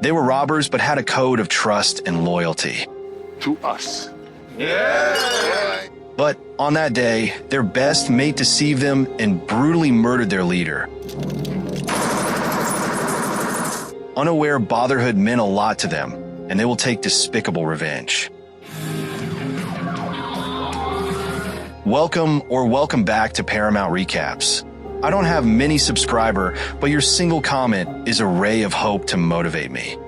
They were robbers but had a code of trust and loyalty. To us. But on that day, their best mate deceived them and brutally murdered their leader. Unaware Brotherhood meant a lot to them, and they will take despicable revenge. Welcome back to Paramount Recaps. I don't have many subscribers, but your single comment is a ray of hope to motivate me.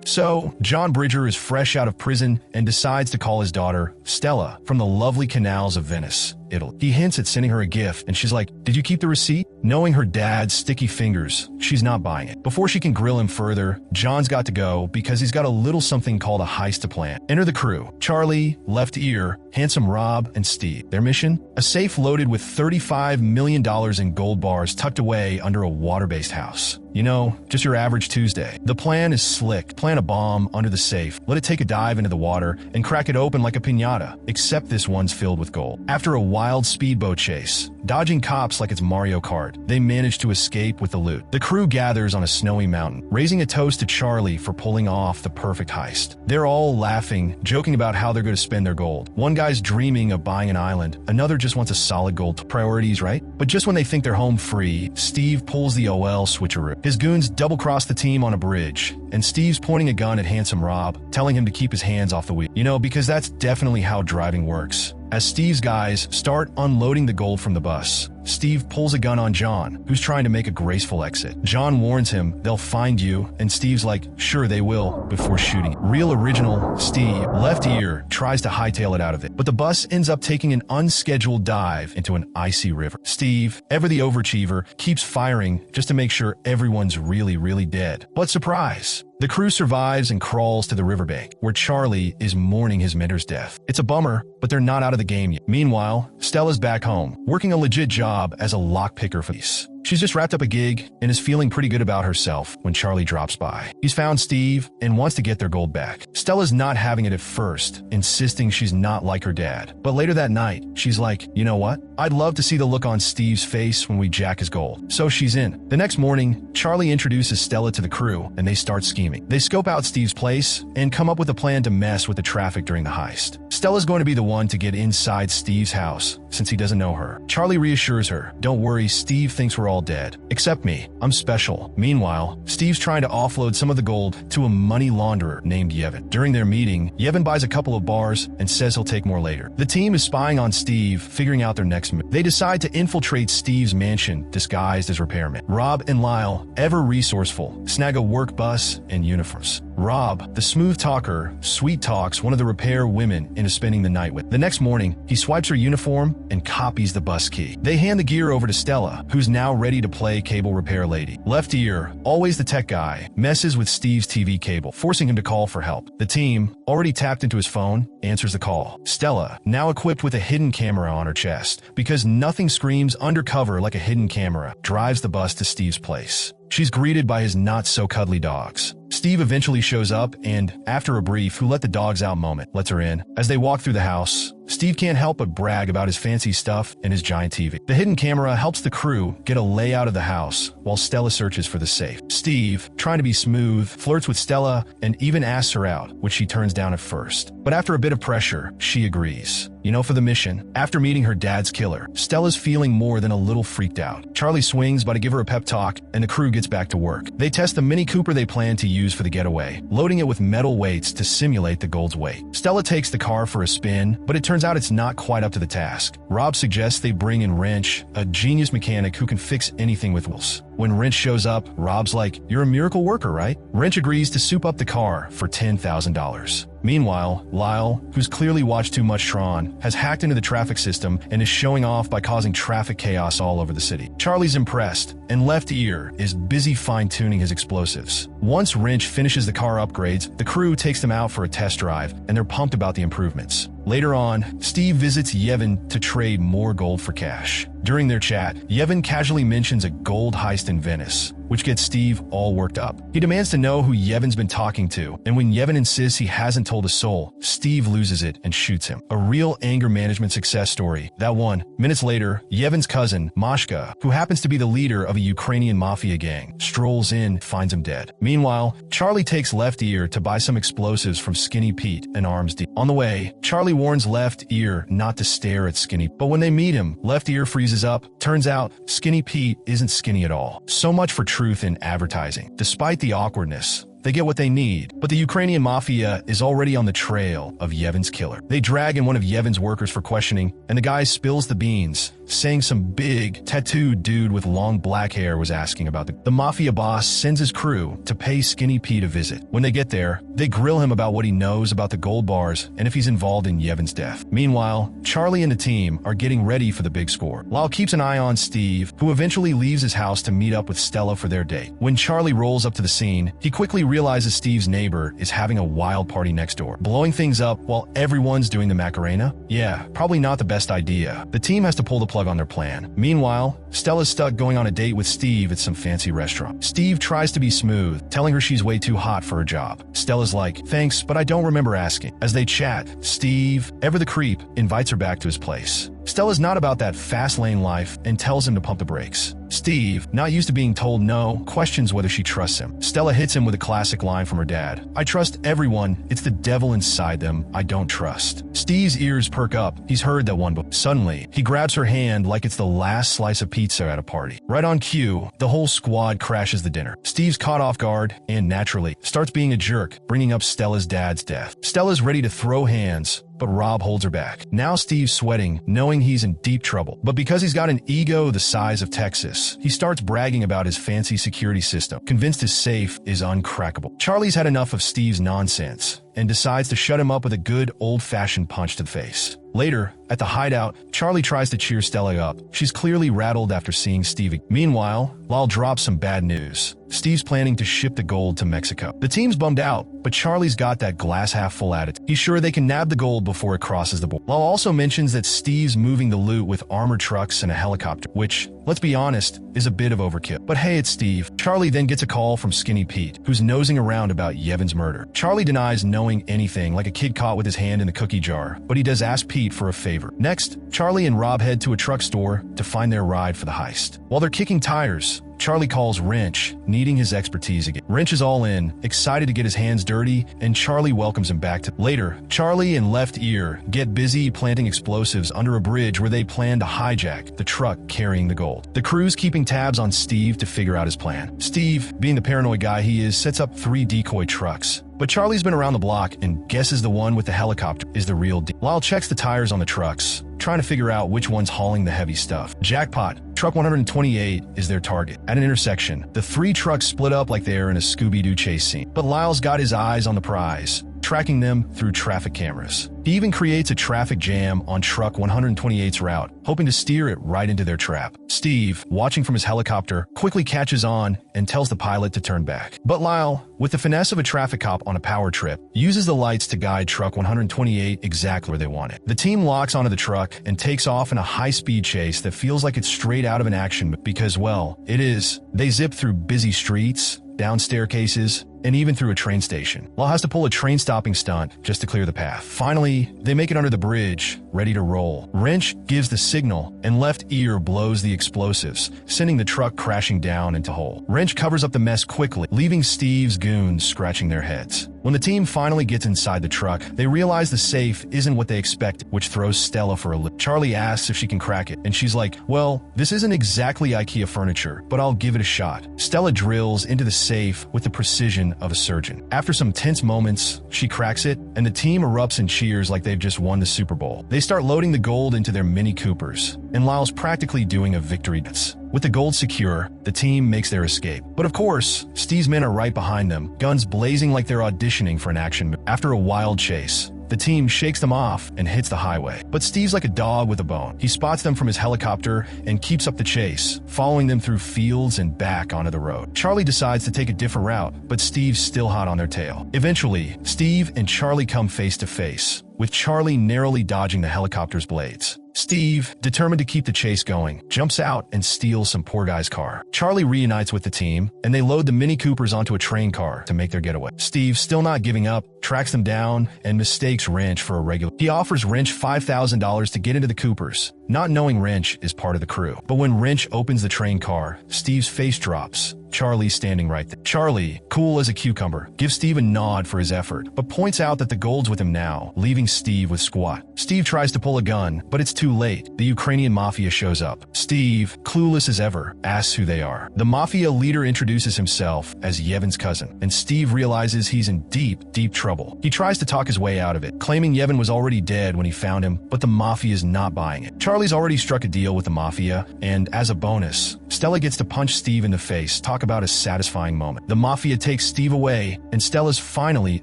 So, John Bridger is fresh out of prison and decides to call his daughter, Stella, from the lovely canals of Venice, Italy. He hints at sending her a gift, and she's like, "Did you keep the receipt?" Knowing her dad's sticky fingers, she's not buying it. Before she can grill him further, John's got to go because he's got a little something called a heist to plan. Enter the crew: Charlie, Left Ear, Handsome Rob, and Steve. Their mission? A safe loaded with $35 million in gold bars tucked away under a water-based house. You know, just your average Tuesday. The plan is slick. Plant a bomb under the safe, let it take a dive into the water, and crack it open like a piñata, except this one's filled with gold. After a wild speedboat chase, dodging cops like it's Mario Kart, they manage to escape with the loot. The crew gathers on a snowy mountain, raising a toast to Charlie for pulling off the perfect heist. They're all laughing, joking about how they're going to spend their gold. One guy's dreaming of buying an island, another just wants a solid gold. Priorities, right? But just when they think they're home free, Steve pulls the OL switcheroo. His goons double-cross the team on a bridge, and Steve's pointing a gun at Handsome Rob, telling him to keep his hands off the wheel. You know, because that's definitely how driving works. As Steve's guys start unloading the gold from the bus, Steve pulls a gun on John, who's trying to make a graceful exit. John warns him, "They'll find you," and Steve's like, "Sure they will," before shooting. Real original Steve, Left Ear, tries to hightail it out of it, but the bus ends up taking an unscheduled dive into an icy river. Steve, ever the overachiever, keeps firing just to make sure everyone's really dead. But surprise! The crew survives and crawls to the riverbank, where Charlie is mourning his mentor's death. It's a bummer, but they're not out of the game yet. Meanwhile, Stella's back home, working a legit job as a lockpicker for police. She's just wrapped up a gig and is feeling pretty good about herself when Charlie drops by. He's found Steve and wants to get their gold back. Stella's not having it at first, insisting she's not like her dad. But later that night, she's like, "You know what? I'd love to see the look on Steve's face when we jack his gold." So she's in. The next morning, Charlie introduces Stella to the crew and they start scheming. They scope out Steve's place and come up with a plan to mess with the traffic during the heist. Stella's going to be the one to get inside Steve's house since he doesn't know her. Charlie reassures her, "Don't worry, Steve thinks we're all dead. Except me. I'm special." Meanwhile, Steve's trying to offload some of the gold to a money launderer named Yevon. During their meeting, Yevon buys a couple of bars and says he'll take more later. The team is spying on Steve, figuring out their next move. They decide to infiltrate Steve's mansion, disguised as repairmen. Rob and Lyle, ever resourceful, snag a work bus and uniforms. Rob, the smooth talker, sweet talks one of the repair women into spending the night with. The next morning, he swipes her uniform and copies the bus key. They hand the gear over to Stella, who's now ready to play cable repair lady. Left Ear, always the tech guy, messes with Steve's TV cable, forcing him to call for help. The team, already tapped into his phone, answers the call. Stella, now equipped with a hidden camera on her chest, because nothing screams undercover like a hidden camera, drives the bus to Steve's place. She's greeted by his not-so-cuddly dogs. Steve eventually shows up and, after a brief "who let the dogs out" moment, lets her in. As they walk through the house, Steve can't help but brag about his fancy stuff and his giant TV. The hidden camera helps the crew get a layout of the house while Stella searches for the safe. Steve, trying to be smooth, flirts with Stella and even asks her out, which she turns down at first. But after a bit of pressure, she agrees. You know, for the mission. After meeting her dad's killer, Stella's feeling more than a little freaked out. Charlie swings by to give her a pep talk, and the crew gets back to work. They test the Mini Cooper they plan to use for the getaway, loading it with metal weights to simulate the gold's weight. Stella takes the car for a spin, but it turns out it's not quite up to the task. Rob suggests they bring in Wrench, a genius mechanic who can fix anything with wheels. When Wrench shows up, Rob's like, "You're a miracle worker, right?" Wrench agrees to soup up the car for $10,000. Meanwhile, Lyle, who's clearly watched too much Tron, has hacked into the traffic system and is showing off by causing traffic chaos all over the city. Charlie's impressed, and Left Ear is busy fine-tuning his explosives. Once Wrench finishes the car upgrades, the crew takes them out for a test drive, and they're pumped about the improvements. Later on, Steve visits Yevon to trade more gold for cash. During their chat, Yevon casually mentions a gold heist in Venice, which gets Steve all worked up. He demands to know who Yevon's been talking to, and when Yevon insists he hasn't told a soul, Steve loses it and shoots him. A real anger management success story. That one. Minutes later, Yevon's cousin, Mashka, who happens to be the leader of a Ukrainian mafia gang, strolls in and finds him dead. Meanwhile, Charlie takes Left Ear to buy some explosives from Skinny Pete, an arms dealer. On the way, Charlie warns Left Ear not to stare at Skinny, but when they meet him, Left Ear freezes up. Turns out, Skinny Pete isn't skinny at all. So much for truth in advertising. Despite the awkwardness, they get what they need, but the Ukrainian mafia is already on the trail of Yevon's killer. They drag in one of Yevon's workers for questioning, and the guy spills the beans, saying some big, tattooed dude with long black hair was asking about the mafia boss sends his crew to pay Skinny Pete a visit. When they get there, they grill him about what he knows about the gold bars and if he's involved in Yevon's death. Meanwhile, Charlie and the team are getting ready for the big score. Lyle keeps an eye on Steve, who eventually leaves his house to meet up with Stella for their date. When Charlie rolls up to the scene, he quickly realizes Steve's neighbor is having a wild party next door, blowing things up while everyone's doing the Macarena. Yeah, probably not the best idea. The team has to pull the plug on their plan. Meanwhile, Stella's stuck going on a date with Steve at some fancy restaurant. Steve tries to be smooth, telling her she's way too hot for her job. Stella's like, thanks, but I don't remember asking. As they chat, Steve, ever the creep, invites her back to his place. Stella's not about that fast lane life and tells him to pump the brakes. Steve, not used to being told no, questions whether she trusts him. Stella hits him with a classic line from her dad. I trust everyone, it's the devil inside them I don't trust. Steve's ears perk up, he's heard that one, but suddenly, he grabs her hand like it's the last slice of pizza at a party. Right on cue, the whole squad crashes the dinner. Steve's caught off guard, and naturally, starts being a jerk, bringing up Stella's dad's death. Stella's ready to throw hands, but Rob holds her back. Now Steve's sweating, knowing he's in deep trouble. But because he's got an ego the size of Texas, he starts bragging about his fancy security system, convinced his safe is uncrackable. Charlie's had enough of Steve's nonsense and decides to shut him up with a good old-fashioned punch to the face. Later, at the hideout, Charlie tries to cheer Stella up. She's clearly rattled after seeing Steve. Meanwhile, Lyle drops some bad news. Steve's planning to ship the gold to Mexico. The team's bummed out, but Charlie's got that glass-half-full attitude. He's sure they can nab the gold before it crosses the border. Lyle also mentions that Steve's moving the loot with armored trucks and a helicopter, which, let's be honest, is a bit of overkill. But hey, it's Steve. Charlie then gets a call from Skinny Pete, who's nosing around about Yevon's murder. Charlie denies knowing anything, like a kid caught with his hand in the cookie jar, but he does ask Pete for a favor. Next, Charlie and Rob head to a truck store to find their ride for the heist. While they're kicking tires, Charlie calls Wrench, needing his expertise again. Wrench is all in, excited to get his hands dirty, and Charlie welcomes him back to. Later, Charlie and Left Ear get busy planting explosives under a bridge where they plan to hijack the truck carrying the gold. The crew's keeping tabs on Steve to figure out his plan. Steve, being the paranoid guy he is, sets up 3 decoy trucks. But Charlie's been around the block and guesses the one with the helicopter is the real deal. Lyle checks the tires on the trucks, trying to figure out which one's hauling the heavy stuff. Jackpot, truck 128 is their target. At an intersection, the 3 trucks split up like they're in a Scooby-Doo chase scene. But Lyle's got his eyes on the prize, tracking them through traffic cameras. He even creates a traffic jam on truck 128's route, hoping to steer it right into their trap. Steve, watching from his helicopter, quickly catches on and tells the pilot to turn back. But Lyle, with the finesse of a traffic cop on a power trip, uses the lights to guide truck 128 exactly where they want it. The team locks onto the truck and takes off in a high-speed chase that feels like it's straight out of an action movie because, well, it is. They zip through busy streets, down staircases, and even through a train station. Lyle has to pull a train-stopping stunt just to clear the path. Finally, they make it under the bridge, ready to roll. Wrench gives the signal, and Left Ear blows the explosives, sending the truck crashing down into hole. Wrench covers up the mess quickly, leaving Steve's goons scratching their heads. When the team finally gets inside the truck, they realize the safe isn't what they expected, which throws Stella for a loop. Charlie asks if she can crack it, and she's like, well, this isn't exactly IKEA furniture, but I'll give it a shot. Stella drills into the safe with the precision of a surgeon. After some tense moments, she cracks it, and the team erupts in cheers like they've just won the Super Bowl. They start loading the gold into their Mini Coopers, and Lyle's practically doing a victory dance. With the gold secure, the team makes their escape. But of course, Steve's men are right behind them, guns blazing like they're auditioning for an action movie. After a wild chase, the team shakes them off and hits the highway. But Steve's like a dog with a bone. He spots them from his helicopter and keeps up the chase, following them through fields and back onto the road. Charlie decides to take a different route, but Steve's still hot on their tail. Eventually, Steve and Charlie come face to face, with Charlie narrowly dodging the helicopter's blades. Steve, determined to keep the chase going, jumps out and steals some poor guy's car. Charlie reunites with the team, and they load the Mini Coopers onto a train car to make their getaway. Steve, still not giving up, tracks them down and mistakes Wrench for a regular. He offers Wrench $5,000 to get into the Coopers, not knowing Wrench is part of the crew. But when Wrench opens the train car, Steve's face drops. Charlie standing right there. Charlie, cool as a cucumber, gives Steve a nod for his effort, but points out that the gold's with him now, leaving Steve with squat. Steve tries to pull a gun, but it's too late. The Ukrainian mafia shows up. Steve, clueless as ever, asks who they are. The mafia leader introduces himself as Yevon's cousin, and Steve realizes he's in deep trouble. He tries to talk his way out of it, claiming Yevon was already dead when he found him, but the mafia is not buying it. Charlie's already struck a deal with the mafia, and as a bonus, Stella gets to punch Steve in the face. Talk about a satisfying moment. The mafia takes Steve away, and Stella's finally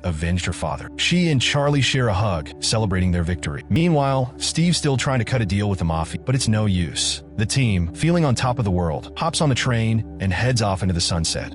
avenged her father. She and Charlie share a hug, celebrating their victory. Meanwhile, Steve's still trying to cut a deal with the mafia, but it's no use. The team, feeling on top of the world, hops on the train and heads off into the sunset.